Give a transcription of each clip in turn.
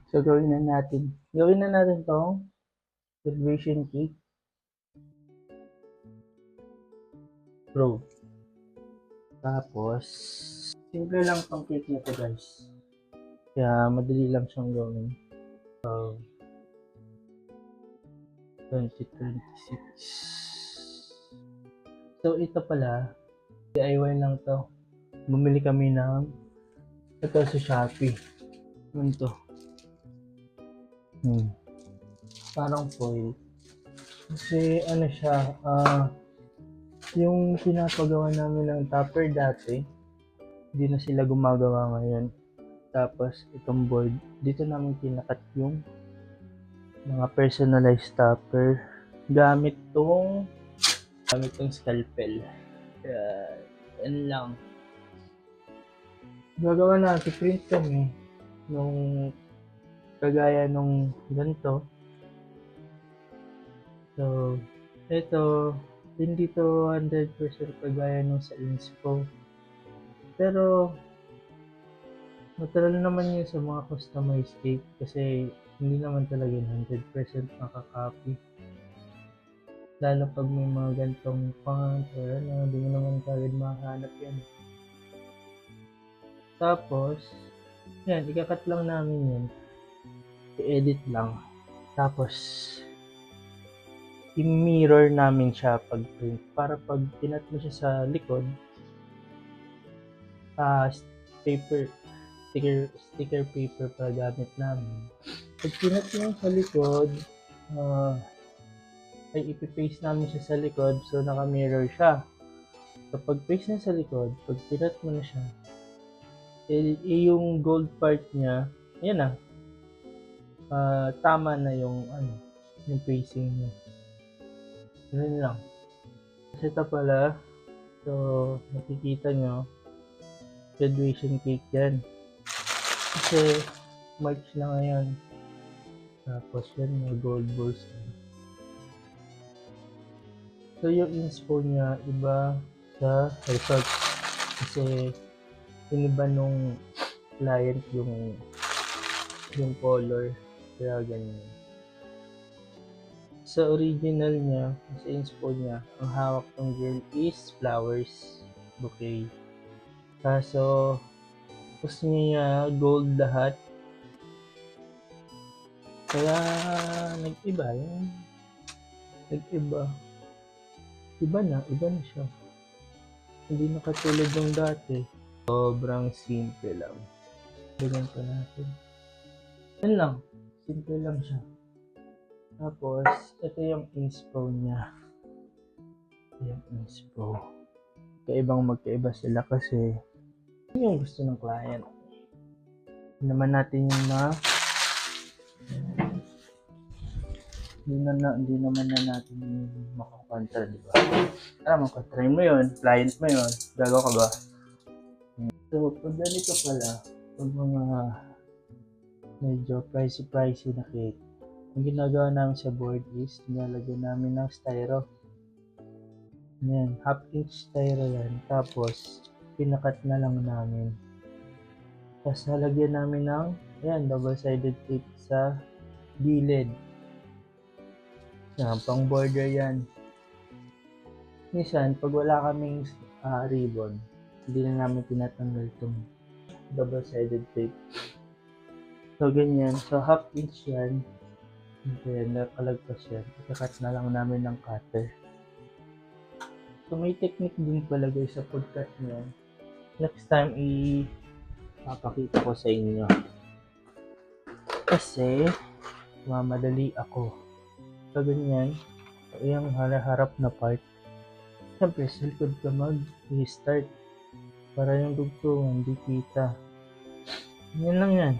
So, gawin na natin tong graduation cake pro. Tapos, simple lang tong cake na to guys. Kaya, madali lang siyang gawin. So, 2026. So, ito pala, DIY lang to. Bumili kami ng ito sa Shopee. Ano to? Parang foil. Kasi ano siya, yung pinapagawa namin ng topper dati, hindi na sila gumagawa ngayon. Tapos itong board, dito namin pinakat yung mga personalized topper gamit tong scalpel. Kaya, yan lang. Gagawa na, print kami nung kagaya nung ganito. So, ito, hindi to 100% kagaya nung sa inspo. Pero, natural naman yun sa mga customized cake kasi hindi naman talaga 100% makakopy. Lalo pag may mga ganitong font or ano, hindi mo naman kagad makahanap yan. Tapos, yan, ikakat lang namin yan. I-edit lang. Tapos, i-mirror namin siya pag print para pag pinat mo siya sa likod, sticker paper pa gamit namin. Pag pinat mo sa likod, ay ipipaste namin siya sa likod so naka-mirror siya. So pag paste na sa likod, pag pinat mo na siya, yung gold part niya, yan na. Tama na yung yung pacing niya. Ganun lang. Kasi ito pala, so nakikita nyo, graduation cake yan. Kasi March na ngayon. Tapos yan, may gold balls. So yung inspo niya iba sa result kasi iniba nung client yung color kaya ganyan. Sa original niya, sa inspo niya, ang hawak ng girl is flowers bouquet. Kaso gusto niya gold lahat. Kaya nag-iba. Iba na siya. Hindi na katulad ng dati. Sobrang simple lang. Ganyan pa natin. Yan lang. Simple lang siya. Tapos, ito yung inspo niya. Yung inspo. Magkaiba sila kasi yun yung gusto ng client. Hindi naman natin yung hindi naman na natin makakontra, di ba? Makontrain mo yun, client mo yun, gagawa ka ba? So, pag ganito pala, pag mga medyo pricey na cake, ang ginagawa namin sa board is, nilalagyan namin ng styro. Yan, half-inch styro yan. Tapos, pinakat na lang namin. Tapos, nalagyan namin ng, double-sided tape sa gilid. Pang border yan. Minsan, pag wala kaming ribbon, hindi na namin tinatanggal itong double-sided tape. So, ganyan. So, half inch yan. Then, nakalagpas yan. Ikakat na lang namin ng cutter. So, may technique din pala guys sa pagkat niyan. Next time, papakita ko sa inyo. Kasi, mamadali ako. So, ganyan. So, yung harap na part. Siyempre, sa likod ka mag-start. Para yung dugtungan, hindi kita. Yan lang yan.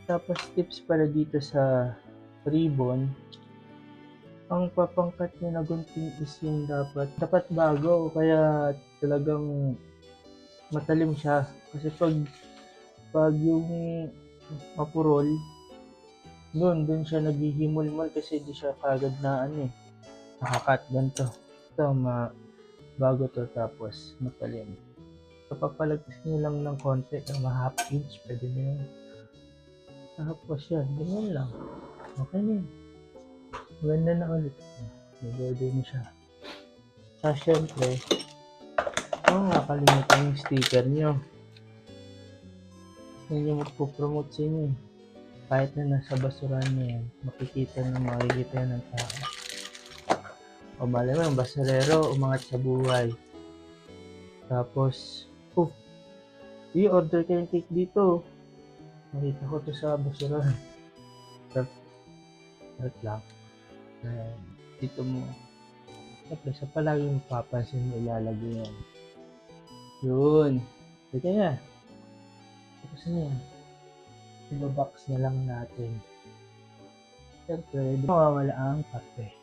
Tapos, tips pala dito sa ribbon. Ang papangkat niya na gunting is yung dapat bago. Kaya talagang matalim siya. Kasi pag yung mapurol, doon siya naghihimol-mol kasi di siya kagad na nakakat ganito. Ito, bago to tapos matalim. So, papalagpas nyo lang ng konti, half inch, pwede na yun. Tapos yan, ganyan lang. Okay na yun. Maganda na ulit. Nag-order na siya. Sa syempre, nakakalimutan yung sticker nyo. Yan yung magpo-promote sa inyo. Kahit na nasa basurahan nyo yan, makikita ng tao. O malay mo, yung basurero, umangat sa buhay. Tapos, i-order ka ng cake dito. Nakita ko to sa basurahan. Sarap lang. Dito mo, siyempre, sa palagi mo papansin mo ilalagay yan. Yun. Sige na. Tapos na yan. Ibabox na lang natin. Siyempre, di mawawala ang kape.